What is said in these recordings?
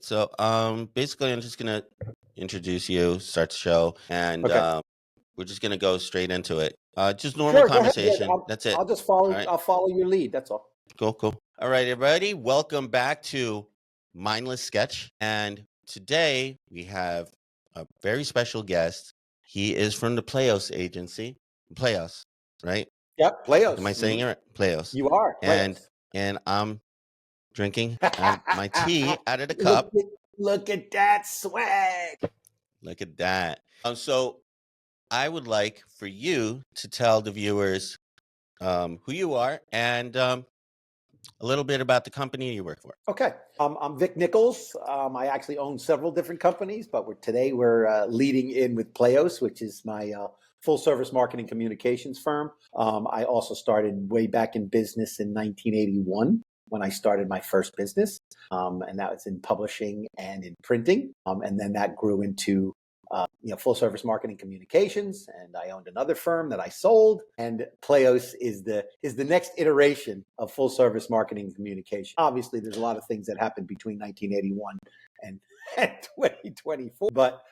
So, basically, I'm just gonna introduce you, start the show, and Okay. we're just gonna go straight into it. Just normal Sure, go ahead. Yeah, conversation. That's it. I'll just All follow. right. I'll follow your lead. That's all. Cool, cool. All right, everybody. Welcome back to Mindless Sketch. And today we have a very special guest. He is from the PleOS Agency. PleOS, right? Yep, Am I PleOS. saying it right? PleOS. You are And PleOS. and I'm drinking my tea out of the look cup. at look at that swag. Look at that. So I would like for you to tell the viewers who you are and a little bit about the company you work for. Okay, I'm Vic Nichols. I actually own several different companies, but today we're leading in with PleOS, which is my full service marketing communications firm. I also started way back in business in 1981 when I started my first business, and that was in publishing and in printing, and then that grew into full service marketing communications, and I owned another firm that I sold. And PleOS is the next iteration of full service marketing communication. Obviously, there's a lot of things that happened between 1981 and 2024, but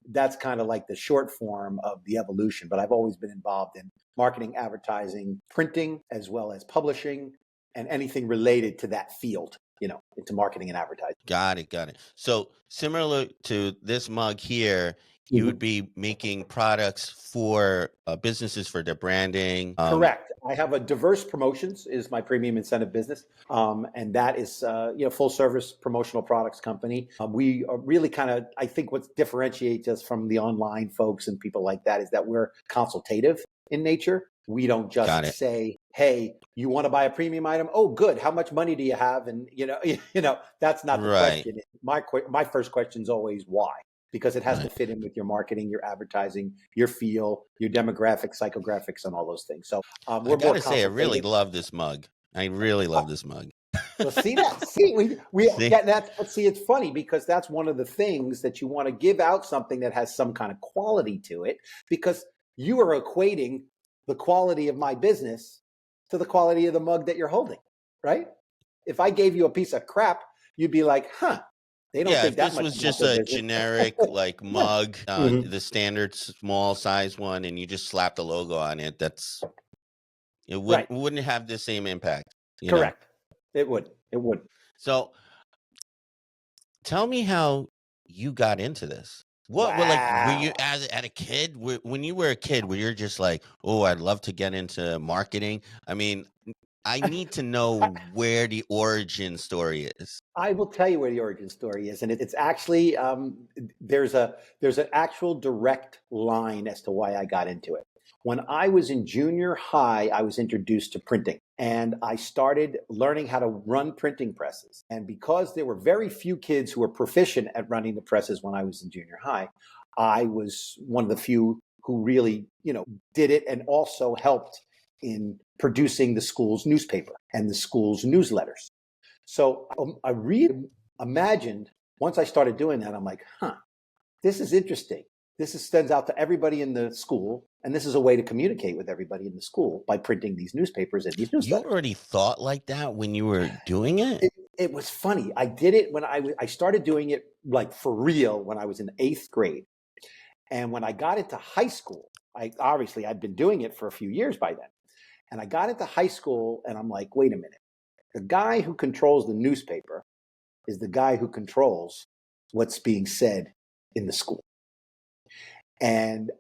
that's kind of like the short form of the evolution. But I've always been involved in marketing, advertising, printing, as well as publishing, and anything related to that field, into marketing and advertising. Got it, got it. So similar to this mug here, you would be making products for businesses for their branding. Correct. I have a diverse promotions is my premium incentive business, and that is full service promotional products company. We are really kind of, I think what differentiates us from the online folks and people like that is that we're consultative in nature. We don't Got just it. say, "Hey, you want to buy a premium item? Oh, good. How much money do you have?" And that's not the Right. question. My first question is always why, because it has to Right. fit in with your marketing, your advertising, your feel, your demographics, psychographics, and all those things. So I we're more gotta say, I really consultative. love this mug. I really love this mug. Well, see that? See, we See? that that's but see, it's funny because that's one of the things that you want to give out something that has some kind of quality to it, because you are equating the quality of my business to the quality of the mug that you're holding, right? If I gave you a piece of crap, you'd be like, "Huh, they don't Yeah, think if that this much was about just their a business." generic like Yeah. mug, Mhm. the standard small size one, and you just slap the logo on it, Right. wouldn't have the same impact, you know? Correct. It would. It would. So tell me how you got into this. What like were you Wow. as at a kid? When you were a kid, were you just like, oh, I'd love to get into marketing? I mean, I need to know where the origin story is. I will tell you where the origin story is, and it's actually there's an actual direct line as to why I got into it. When I was in junior high, I was introduced to printing, and I started learning how to run printing presses. And because there were very few kids who were proficient at running the presses when I was in junior high, I was one of the few who really, did it and also helped in producing the school's newspaper and the school's newsletters. So I really imagined once I started doing that, I'm like, this is interesting. Sends out to everybody in the school, and this is a way to communicate with everybody in the school by printing these newspapers and these You newsletters. already thought like that when you were doing it? It was funny. I did it when I started doing it like for real when I was in eighth grade, and when I got into high school, I'd been doing it for a few years by then, and I got into high school, and I'm like, wait a minute, the guy who controls the newspaper is the guy who controls what's being said in the school. And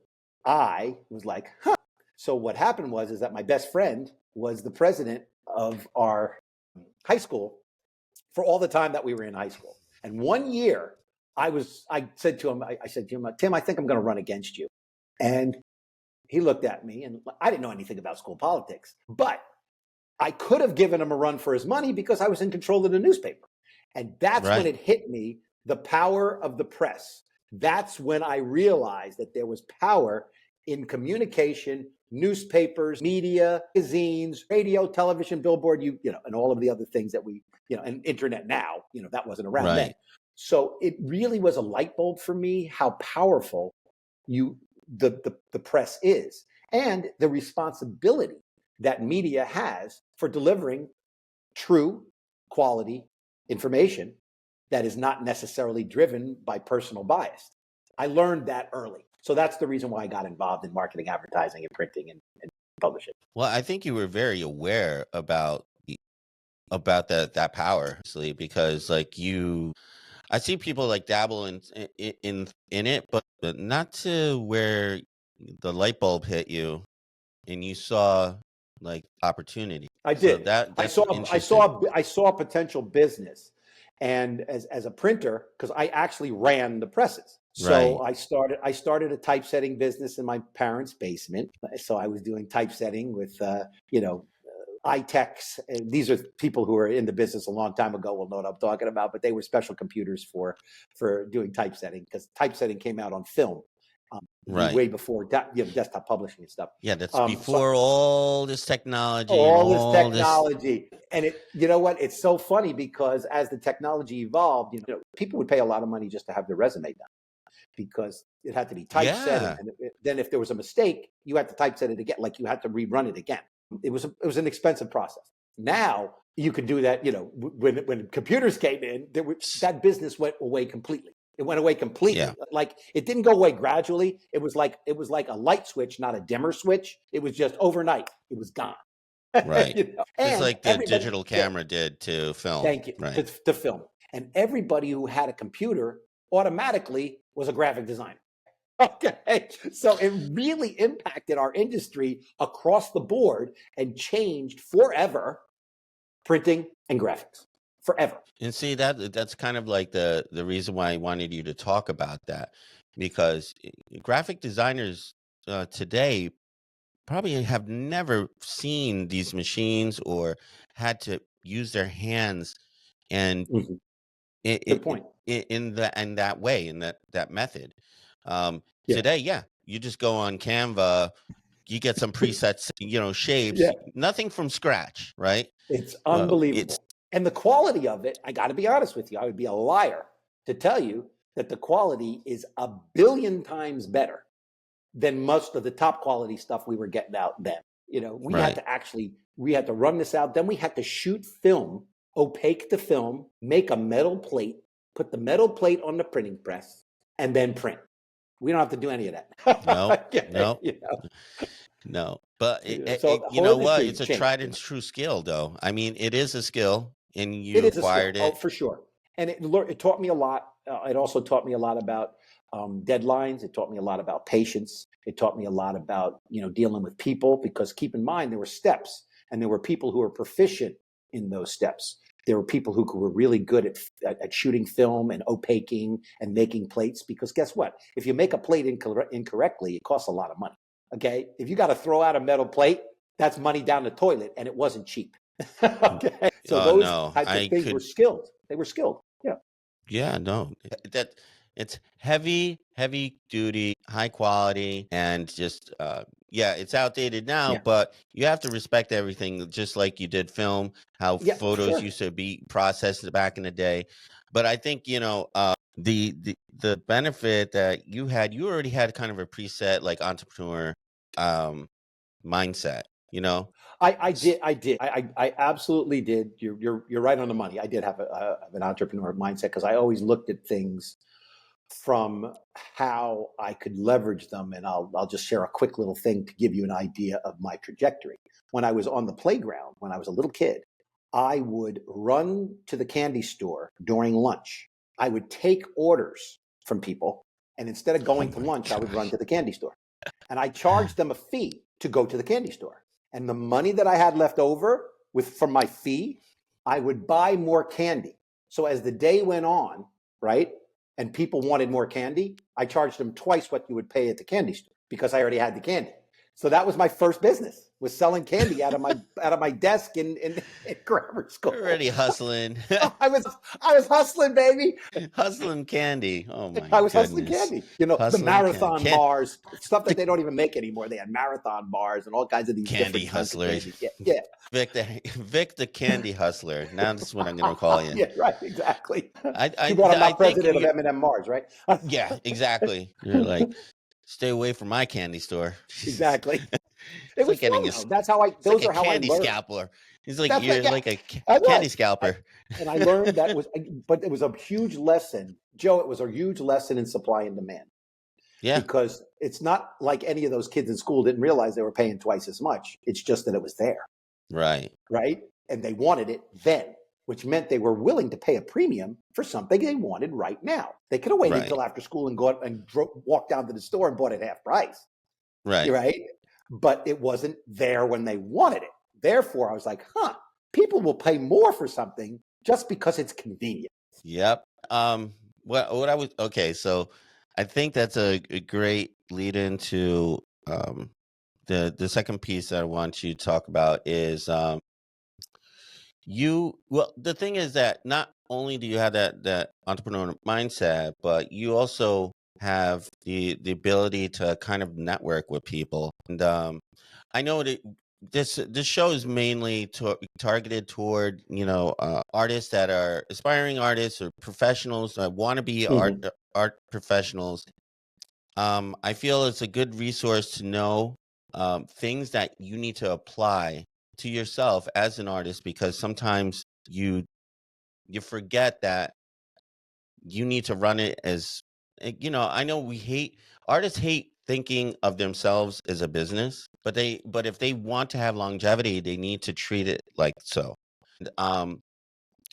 I was like, So what happened is that my best friend was the president of our high school for all the time that we were in high school. And one year I said to him, Tim, I think I'm going to run against you. And he looked at me, and I didn't know anything about school politics, but I could have given him a run for his money because I was in control of the newspaper. And that's when Right. it hit me, the power of the press. That's when I realized that there was power in communication, newspapers, media, magazines, radio, television, billboard, and all of the other things that and internet now, that wasn't around then. Right. So it really was a light bulb for me how powerful the press is, and the responsibility that media has for delivering true quality information that is not necessarily driven by personal bias. I learned that early. So that's the reason why I got involved in marketing, advertising, and printing and publishing. Well, I think you were very aware about that power, actually, because like I see people like dabble in it, but not to where the light bulb hit you and you saw like opportunity. I So did. that's interesting. I saw potential business, and as a printer, because I actually ran the presses. Right. So I started a typesetting business in my parents' basement. So I was doing typesetting with iTechs. These are people who are in the business a long time ago will know what I'm talking about, but they were special computers for doing typesetting, because typesetting came out on film. Right. Way before desktop publishing and stuff. Yeah, that's So before all this technology and all this all this. technology, and you know what, it's so funny because as the technology evolved, people would pay a lot of money just to have their resume done, because it had to be typeset, Yeah. and then if there was a mistake, you had to typeset it again, like you had to rerun it again. It was an expensive process. Now you could do that. When computers came in, that business went away completely. It went away completely. Yeah. Like, it didn't go away gradually. It was like a light switch, not a dimmer switch. It was just overnight. It was gone. Right. It's And like the digital camera did to film. thank you. Right. To film. And everybody who had a computer automatically was a graphic designer. Okay. So it really impacted our industry across the board and changed forever printing and graphics. Forever. And see, that's kind of like the reason why I wanted you to talk about that, because graphic designers today probably have never seen these machines or had to use their hands and Mhm. it, Good it, point. in that way, in that method. Yeah. Today, yeah, you just go on Canva, you get some presets, shapes, Yeah. nothing from scratch, right? It's Well, unbelievable. And the quality of it, I got to be honest with you, I would be a liar to tell you that the quality is a billion times better than most of the top quality stuff we were getting out then. We right. had to run this out. Then we had to shoot film, opaque the film, make a metal plate, put the metal plate on the printing press, and then print. We don't have to do any of that. No, Okay, no, no. But So the you whole know what? industry It's a changed. tried and true skill, though. I mean, it is a skill, and It you is a skill, acquired oh, it. for sure. And it taught me a lot. It also taught me a lot about deadlines. It taught me a lot about patience. It taught me a lot about dealing with people, because keep in mind there were steps, and there were people who were proficient in those steps. There were people who were really good at shooting film and opaquing and making plates, because guess what? If you make a plate incorrectly, it costs a lot of money. Okay, if you got to throw out a metal plate, that's money down the toilet, and it wasn't cheap. Okay. So Oh those no, types of I things were could. skilled. They were skilled. Yeah. Yeah, no, that it's heavy duty, high quality, and just yeah, it's outdated now, Yeah. but you have to respect everything, just like you did film, how Yeah. photos Sure. used to be processed back in the day. But I think the benefit that you already had kind of a preset like entrepreneur um mindset, I did. I absolutely did. You're right on the money. I did have an entrepreneur mindset, because I always looked at things from how I could leverage them. And I'll just share a quick little thing to give you an idea of my trajectory. When I was on the playground, when I was a little kid, I would run to the candy store during lunch. I would take orders from people, and instead of Oh going to my lunch, I would run gosh. to the candy store, and I charged them a fee to go to the candy store. And the money that I had left over from my fee, I would buy more candy. So as the day went on, right, and people wanted more candy, I charged them twice what you would pay at the candy store, because I already had the candy. So that was my first business, was selling candy out of my desk in grammar You're school. already hustling. I was hustling, baby. Hustling candy. Oh my I was hustling goodness. candy. The Hustling candy. marathon bars, stuff that they don't even make anymore. They had marathon bars and all kinds of these Candy different kinds of hustler. candy. Yeah, yeah. Vic the candy hustler. Now that's what I'm gonna call you. Yeah, right, exactly. I Too bad I'm I not think president of M&M Mars, right? yeah, exactly. You're like, stay away from my candy store. Exactly. It It's was like getting fun a though. it's like Those a are how I candy learned. scalper. He's like, That's like, you're yeah, like a I candy was. scalper. And I learned that but it was a huge lesson, Joe. It was a huge lesson in supply and demand, Yeah. because it's not like any of those kids in school didn't realize they were paying twice as much. It's just that it was there, Right. right? And they wanted it then, which meant they were willing to pay a premium for something they wanted right now. They could have waited Right. until after school and walked down to the store and bought it half price, Right. right? But it wasn't there when they wanted it. Therefore, I was like, people will pay more for something just because it's convenient. Yep. What I was okay. So I think that's a great lead into the second piece that I want you to talk about is the thing is that not only do you have that entrepreneurial mindset, but you also have the ability to kind of network with people. And I know that this show is mainly targeted toward artists that are aspiring artists or professionals that want to be Mhm. art professionals. I feel it's a good resource to know things that you need to apply to yourself as an artist, because sometimes you forget that you need to run it as I know artists hate thinking of themselves as a business, but if they want to have longevity, they need to treat it like so. And,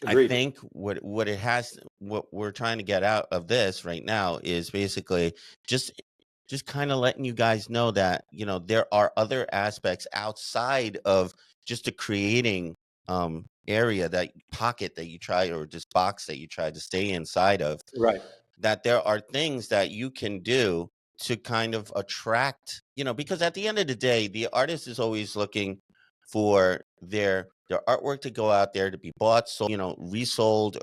I Agreed. think what we're trying to get out of this right now is basically just just kind of letting you guys know that there are other aspects outside of just the creating area, that pocket that you try, or just box that you try to stay inside of, Right. that there are things that you can do to kind of attract, because at the end of the day, the artist is always looking for their artwork to go out there to be bought, sold, resold,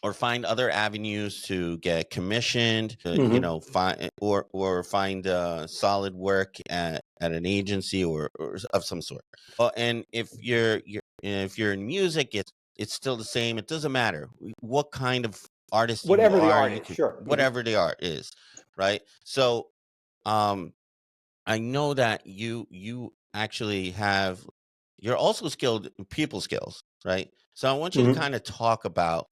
or find other avenues to get commissioned, Hmm. find or find solid work at an agency or of some sort. And if you're in music, it's still the same. It doesn't matter what kind of artist you Whatever the are. art You is, could, sure. Hmm. whatever the art is, right? So um I know that you actually have, you're also skilled in people skills, right? So I want you to Hmm. kind of talk about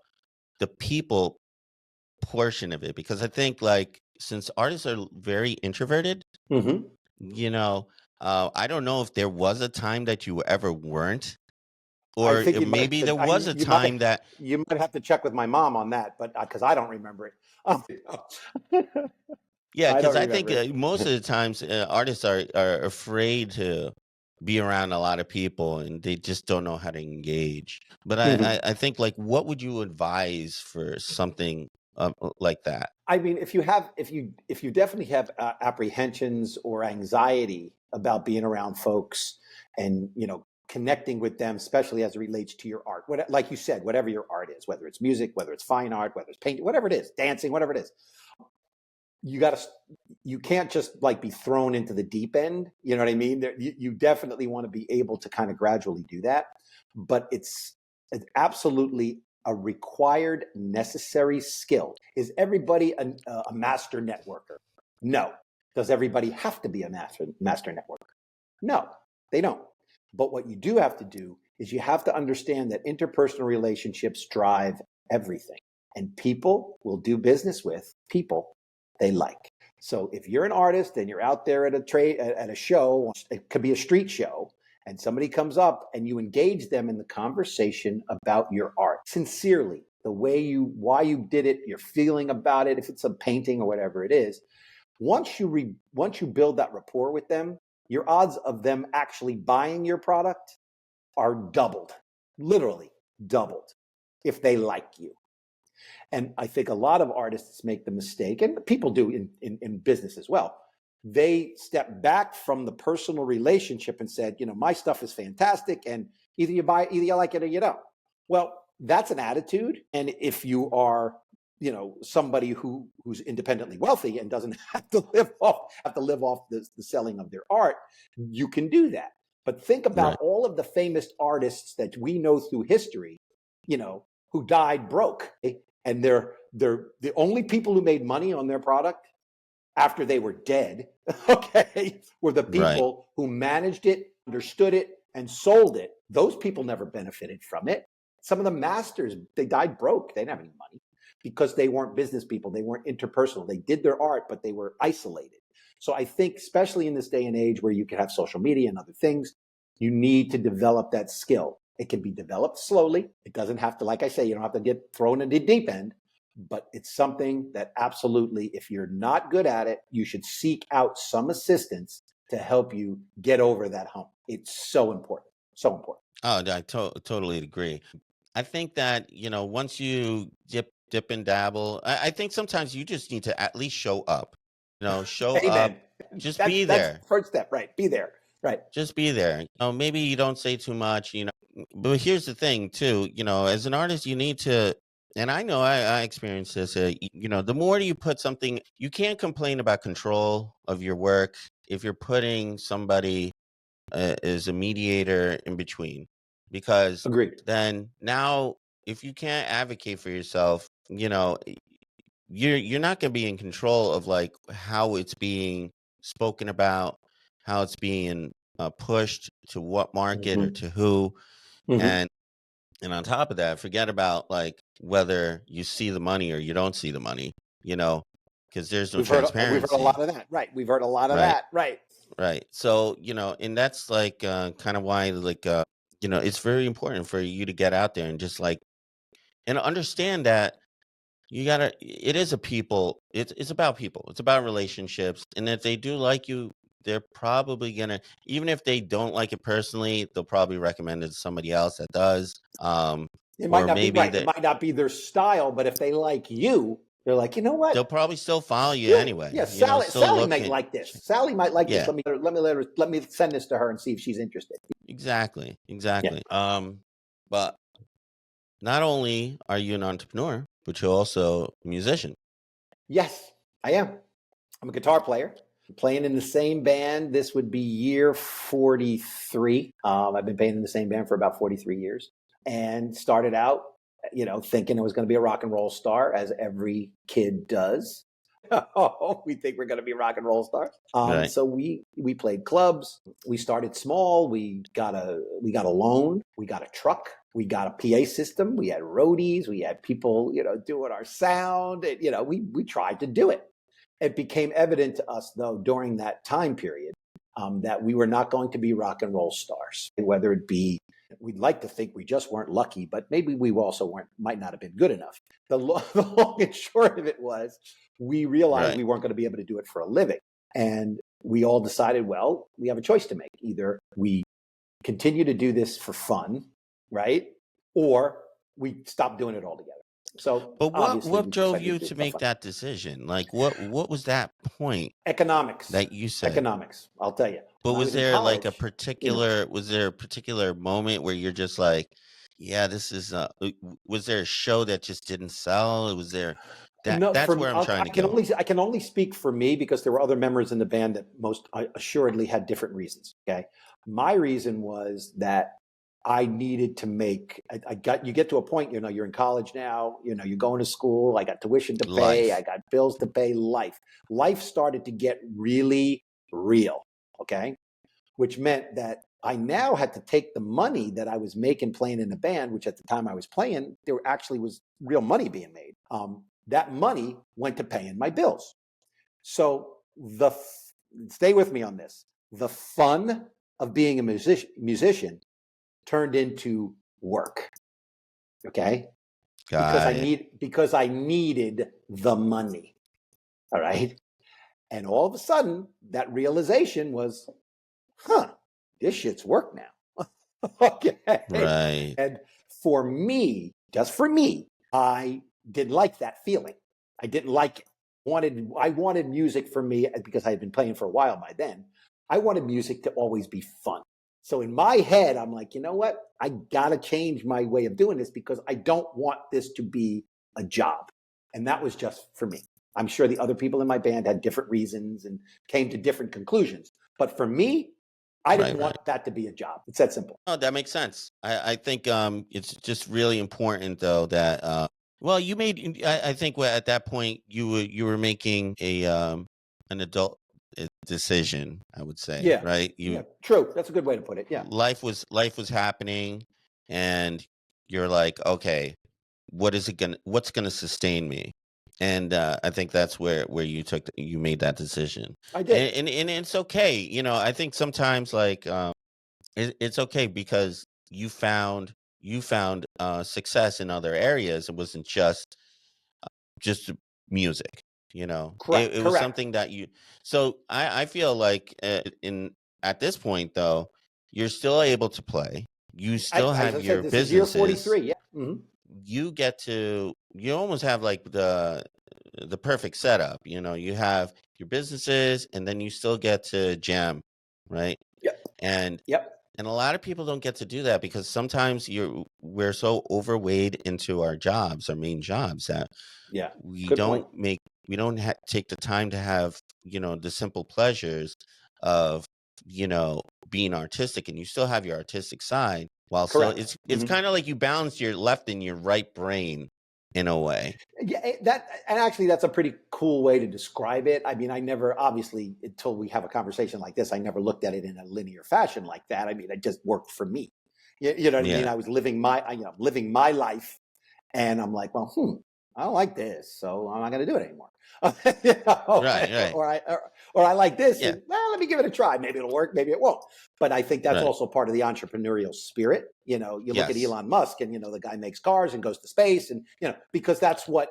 the people portion of it, because I think, like, since artists are very introverted, Hmm. you know, I don't know if there was a time that you ever weren't, I or think you might have maybe to. there was a You might. time that, You might have to check with my mom on that, but because I don't remember it. yeah, I because don't I think remember it. most of the times artists are afraid to be around a lot of people, and they just don't know how to engage. But Mhm. I think, like, what would you advise for something like that? I mean, if you definitely have apprehensions or anxiety about being around folks and connecting with them, especially as it relates to your art, like you said, whatever your art is, whether it's music, whether it's fine art, whether it's painting, whatever it is, dancing, whatever it is, you got to you can't just like be thrown into the deep end. You know what I mean? You definitely want to be able to kind of gradually do that, but it's absolutely a required, necessary skill. Is everybody a master networker? No. Does everybody have to be a master networker? No, they don't. But what you do have to do is you have to understand that interpersonal relationships drive everything, and people will do business with people they like. So if you're an artist and you're out there at a show, it could be a street show, and somebody comes up and you engage them in the conversation about your art sincerely, the way why you did it, your feeling about it, if it's a painting or whatever it is. Once you build that rapport with them, your odds of them actually buying your product are doubled, literally doubled, if they like you. And I think a lot of artists make the mistake, and people do in business as well. They step back from the personal relationship and said, my stuff is fantastic, and either you like it or you don't. Well, that's an attitude. And if you are, somebody who's independently wealthy and doesn't have to live off the selling of their art, you can do that. But think Right. about all of the famous artists that we know through history, who died broke, and they're the only people who made money on their product after they were dead, okay, were the Right. people who managed it, understood it, and sold it, those people never benefited from it. Some of the masters, they died broke. They didn't have any money because they weren't business people. They weren't interpersonal. They did their art, but they were isolated. So I think, especially in this day and age where you can have social media and other things, you need to develop that skill. It can be developed slowly. It doesn't have to, like I say, you don't have to get thrown in the deep end, but it's something that absolutely, if you're not good at it, you should seek out some assistance to help you get over that hump. It's so important. So important. Oh, I totally agree. I think that, once you dip and dabble, I think sometimes you just need to at least show up. Show up, Amen. just be That's there. the first step, right? Be there, right? Just be there. Maybe you don't say too much, but here's the thing too, as an artist, you need to, and I know I experienced this, the more you put something, you can't complain about control of your work if you're putting somebody as a mediator in between, because Agreed. then now if you can't advocate for yourself, you're not going to be in control of like how it's being spoken about, how it's being pushed to what market or to who, and on top of that, forget about like whether you see the money or you don't see the money, because there's no We've heard a transparency, lot of that, right? We've heard a lot of right? that, right? Right. So, and that's like kind of why like it's very important for you to get out there and just like and understand that it is it's about people. It's about relationships. And if they do like you, they're probably gonna, even if they don't like it personally, they'll probably recommend it to somebody else that does. It might Or not be maybe right. It might not be their style, but if they like you, they're like, you know they'll what? probably still follow you anyway, Yeah, Sally. still Sally might looking. like this. Sally might like this. Yeah, Let me send this to her and see if she's interested. exactly. Yeah. Exactly. But not only are you an entrepreneur, but you're also a musician. Yes, I am. I'm a guitar player. Playing in the same band. This would be year 43. I've been playing in the same band for about 43 years, and started out, thinking I was going to be a rock and roll star, as every kid does. Oh, we think we're going to be rock and roll stars. Right. So we played clubs. We started small. We got a loan. We got a truck. We got a PA system. We had roadies. We had people, doing our sound. We tried to do it. It became evident to us, though, during that time period, that we were not going to be rock and roll stars. Whether it be, we'd like to think we just weren't lucky, but maybe we also might not have been good enough. The long and short of it was, we realized we weren't going to be able to do it for a living. And we all decided, well, we have a choice to make. Either we continue to do this for fun, right? Or we stop doing it altogether. So, but what drove you to make that decision? Like, what was that point? Economics. That you said. Economics. I'll tell you. But was there like a particular? Was there a particular moment where you're just like, yeah, this is? Was there a show that just didn't sell? Was there? That's where I'm trying to go. I can only speak for me, because there were other members in the band that most assuredly had different reasons. Okay, my reason was that I needed to make. You get to a point, you're in college now. You're going to school. I got tuition to pay. I got bills to pay. Life started to get really real. Okay, which meant that I now had to take the money that I was making playing in the band, which at the time I was playing, there actually was real money being made. That money went to paying my bills. So stay with me on this. The fun of being a musician turned into work. Okay? Because I needed the money. All right? And all of a sudden, that realization was, this shit's work now. Okay. Right. And for me, just for me, I didn't like that feeling. I didn't like it. I wanted music for me, because I had been playing for a while by then. I wanted music to always be fun. So in my head, I'm like, you know what? I got to change my way of doing this, because I don't want this to be a job. And that was just for me. I'm sure the other people in my band had different reasons and came to different conclusions. But for me, I didn't want that to be a job. It's that simple. Oh, that makes sense. I think it's just really important, though, that well, you made. I think at that point you were making an adult decision, I would say, Yeah. right? Yeah. True. That's a good way to put it. Yeah. Life was happening, and you're like, okay, what's gonna sustain me? And I think that's where you made that decision, I did. and it's okay. I think sometimes like it's okay because you found success in other areas. It wasn't just music. It, Correct. it was Correct. something that you. So I feel like in at this point though, you're still able to play. You still As have I said, your this is year businesses. 43. Yeah. You almost have like the perfect setup. You have your businesses, and then you still get to jam, right? Yep. And Yep. and a lot of people don't get to do that because sometimes we're so overweight into our jobs, our main jobs, that Yeah. we Good point. don't make we don't take the time to have the simple pleasures of being artistic, and you still have your artistic side while still Correct. it's kind of like you balance your left and your right brain in a way. Yeah, and actually that's a pretty cool way to describe it. I mean, I never, obviously, until we have a conversation like this, I never looked at it in a linear fashion like that. I mean, it just worked for me. You know what I mean? Yeah, I was living my life, and I'm like, well, I don't like this, so I'm not going to do it anymore. You know, right. or I like this, Yeah, and let me give it a try. Maybe it'll work, maybe it won't. But I think that's right. also part of the entrepreneurial spirit. You look at Yes. Elon Musk, and the guy makes cars and goes to space, and because that's what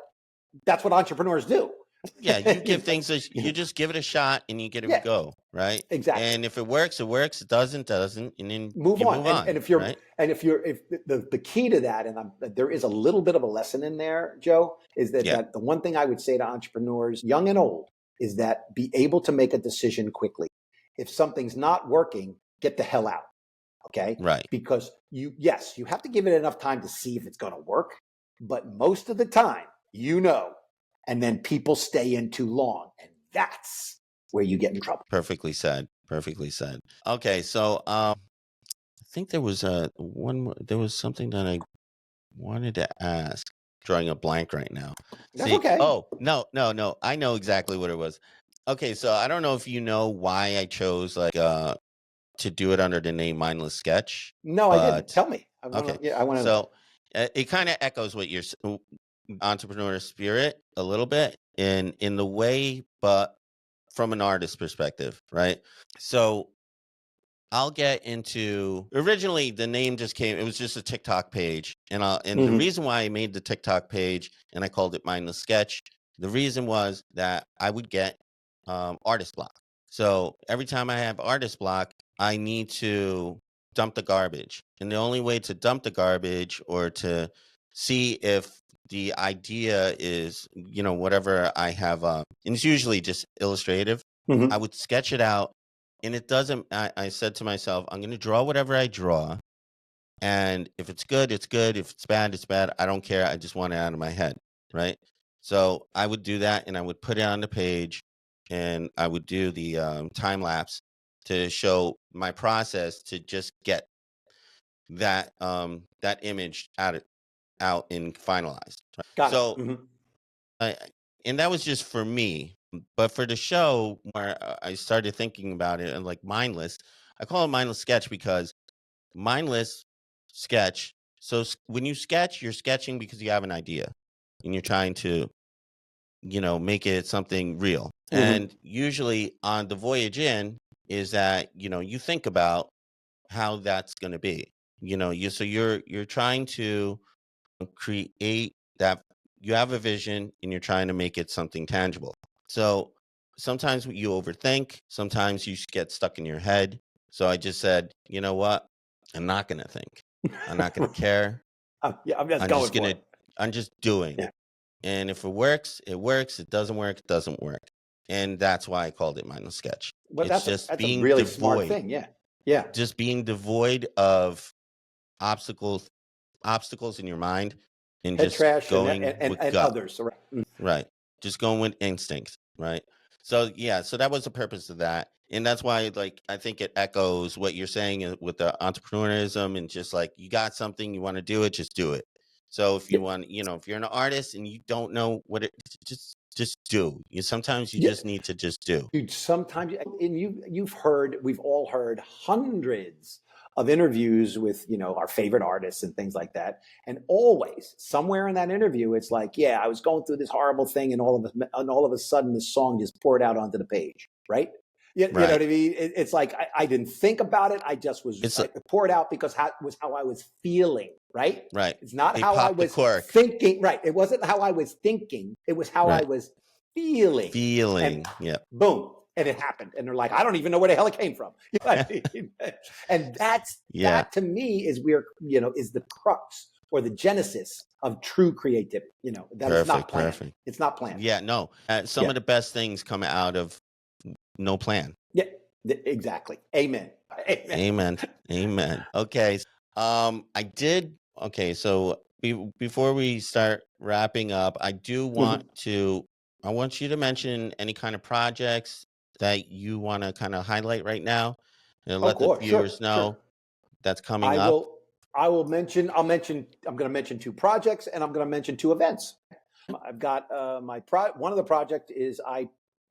entrepreneurs do. Yeah, you You give know? things you just give it a shot and you get it Yeah, go, right? exactly. And if it works, it works. It doesn't, and then Move you on. move And on, if you're right? and if the key to that, and there is a little bit of a lesson in there, Joe, is that Yeah, the one thing I would say to entrepreneurs, young and old, is that be able to make a decision quickly. If something's not working, get the hell out. Okay, right. because you have to give it enough time to see if it's going to work, but most of the time, and then people stay in too long, and that's where you get in trouble. Perfectly said. Perfectly said. Okay, so I think there was something that I wanted to ask. Drawing a blank right now. That's See, okay. oh, no, no, no. I know exactly what it was. Okay, so I don't know if you know why I chose like to do it under the name Mindless Sketch, No, I didn't. but Tell me. okay. I want to know. So it kind of echoes what your entrepreneur spirit a little bit in the way, but from an artist perspective, right? So I'll get into originally the name just came, it was just a TikTok page. And the Mhm. reason why I made the TikTok page and I called it Mindless Sketch, the reason was that I would get artist block. So every time I have artist block, I need to dump the garbage. And the only way to dump the garbage or to see if the idea is, whatever I have, and it's usually just illustrative, I Mhm. would sketch it out, and it doesn't. I said to myself, I'm going to draw whatever I draw, and if it's good, it's good. If it's bad, it's bad. I don't care. I just want it out of my head, right? So I would do that, and I would put it on the page, and I would do the time lapse to show my process to just get that image out and finalized. Right? Got it. So I, and that was just for me. But for the show, where I started thinking about it and like mindless, I call it mindless sketch because mindless sketch. So when you sketch, you're sketching because you have an idea and you're trying to, make it something real. Mhm. And usually on the voyage in is that, you think about how that's going to be. You're trying to create that you have a vision and you're trying to make it something tangible. So sometimes you overthink, sometimes you get stuck in your head. So I just said, you know what? I'm not going to think. I'm not going to care. Yeah, I'm just I'm going just going for to, it. I'm just doing Yeah. it. And if it works, it works. It doesn't work, it doesn't work. And that's why I called it mindless sketch. But It's that's a just that's a being really smart devoid, thing. Yeah. Yeah. of obstacles, obstacles in your mind and Head just trash and going with and gut. others. Right. Right. Just going with instinct, right? So yeah, so that was the purpose of that. And that's why like I think it echoes what you're saying with the entrepreneurism and just like you got something, you want to do it, just do it. So if you Yep. want, if you're an artist and you don't know what it just just do. Sometimes you Yeah. just need to just do. Dude, sometimes, and we've all heard hundreds of interviews with, our favorite artists and things like that. And always somewhere in that interview, it's like, yeah, I was going through this horrible thing and all of a sudden this song just poured out onto the page. Right. You know Right. what I mean? It's like, I didn't think about it. I just it poured out because was how I was feeling. Right. Right. It's not They how I popped the was cork. thinking. Right. It wasn't how I was thinking. It was how I was feeling. Feeling. And Yeah. boom. And it happened. And they're like, I don't even know where the hell it came from. You know what I mean? And that to me is is the crux or the genesis of true creativity. That is not planned. Perfect. It's not planned. Yeah, no. Some of the best things come out of no plan. Yeah, exactly. Amen. Amen. Okay. So before we start wrapping up, I do want I want you to mention any kind of projects that you want to kind of highlight right now and let the viewers know that's coming up. I'm going to mention 2 projects and I'm going to mention 2 events. I've got one of the project is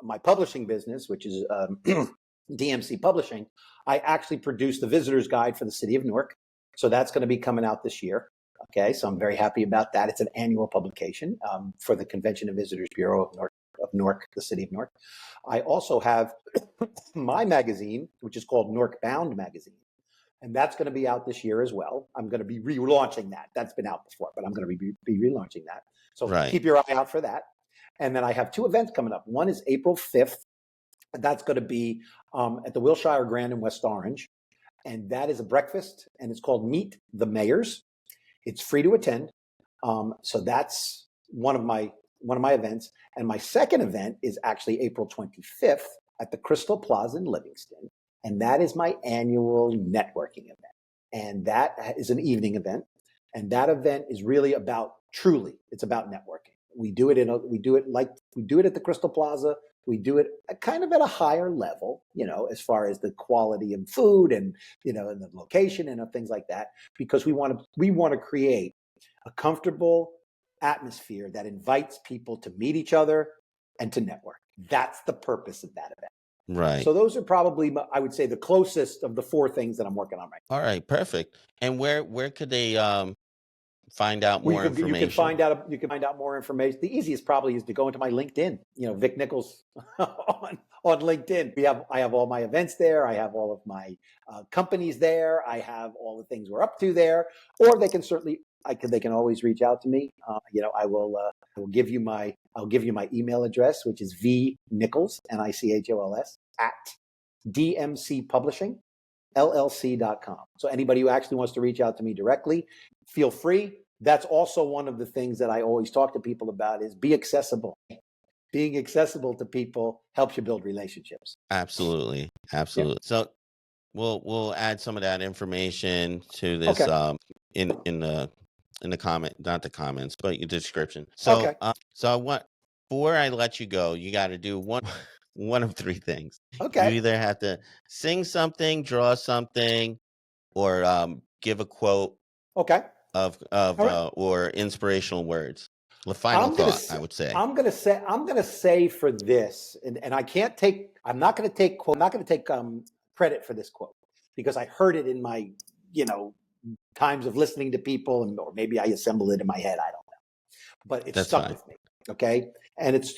my publishing business, which is DMC Publishing. I actually produced the visitor's guide for the city of Newark. So that's going to be coming out this year. Okay. So I'm very happy about that. It's an annual publication for the Convention and Visitors Bureau of Newark, the city of Newark. I also have my magazine, which is called Newark Bound Magazine. And that's going to be out this year as well. I'm going to be relaunching that. That's been out before, but I'm going to be relaunching that. So keep your eye out for that. And then I have 2 events coming up. One is April 5th. That's going to be at the Wilshire Grand in West Orange. And that is a breakfast, and it's called Meet the Mayors. It's free to attend. So that's one of my events. And my second event is actually April 25th at the Crystal Plaza in Livingston. And that is my annual networking event. And that is an evening event. And that event is really it's about networking. We do it at the Crystal Plaza. We do it kind of at a higher level, as far as the quality of food and, and the location and things like that, because we want to create a comfortable atmosphere that invites people to meet each other and to network. That's the purpose of that event. Right. So those are probably, I would say, the closest of the 4 things that I'm working on right now. All right. Perfect. And where could they find out more information? You can find out more information. The easiest probably is to go into my LinkedIn, Vic Nichols on LinkedIn. I have all my events there. I have all of my companies there. I have all the things we're up to there, or they can always reach out to me. I will give you my email address, which is vnichols, Nichols, at dmcpublishingllc.com. So anybody who actually wants to reach out to me directly, feel free. That's also one of the things that I always talk to people about is be accessible. Being accessible to people helps you build relationships. Absolutely. Yeah. So we'll add some of that information to this in the comment, not the comments, but your description. So before I let you go, you got to do one of 3 things. Okay. You either have to sing something, draw something, or give a quote. Okay. Or inspirational words. The final thought, I would say. I'm gonna say for this, and I'm not gonna take credit for this quote because I heard it in my times of listening to people, or maybe I assembled it in my head. I don't know, but it stuck with me. Okay, and it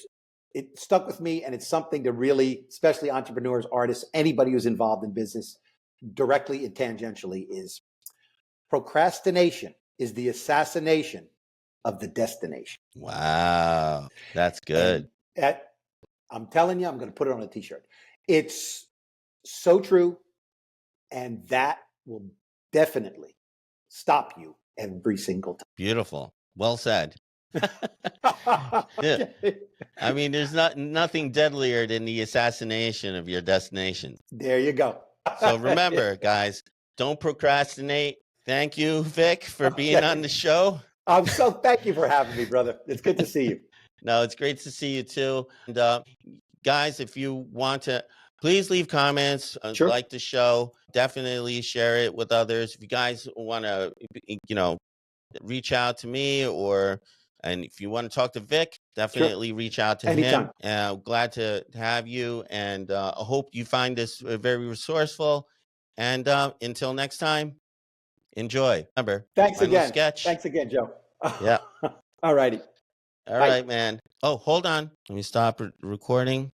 stuck with me, and it's something to really, especially entrepreneurs, artists, anybody who's involved in business, directly and tangentially, is procrastination is the assassination of the destination. Wow, that's good. I'm telling you, I'm going to put it on a t-shirt. It's so true, and that will definitely stop you every single time. Beautiful. Well said. Yeah. I mean, there's nothing deadlier than the assassination of your destination. There you go. So remember, guys, don't procrastinate. Thank you, Vic, for being on the show. Thank you for having me, brother. It's good to see you. No, it's great to see you too. And guys, if you want to, please leave comments, like the show, definitely share it with others. If you guys want to, reach out to me or And if you want to talk to Vic, Sure. definitely reach out to Anytime. him. Glad to have you. And I hope you find this very resourceful. And until next time, enjoy. Remember, Thanks mindless again. sketch. Thanks again, Joe. Yeah. All righty. All Bye. right, man. Oh, hold on. Let me stop recording.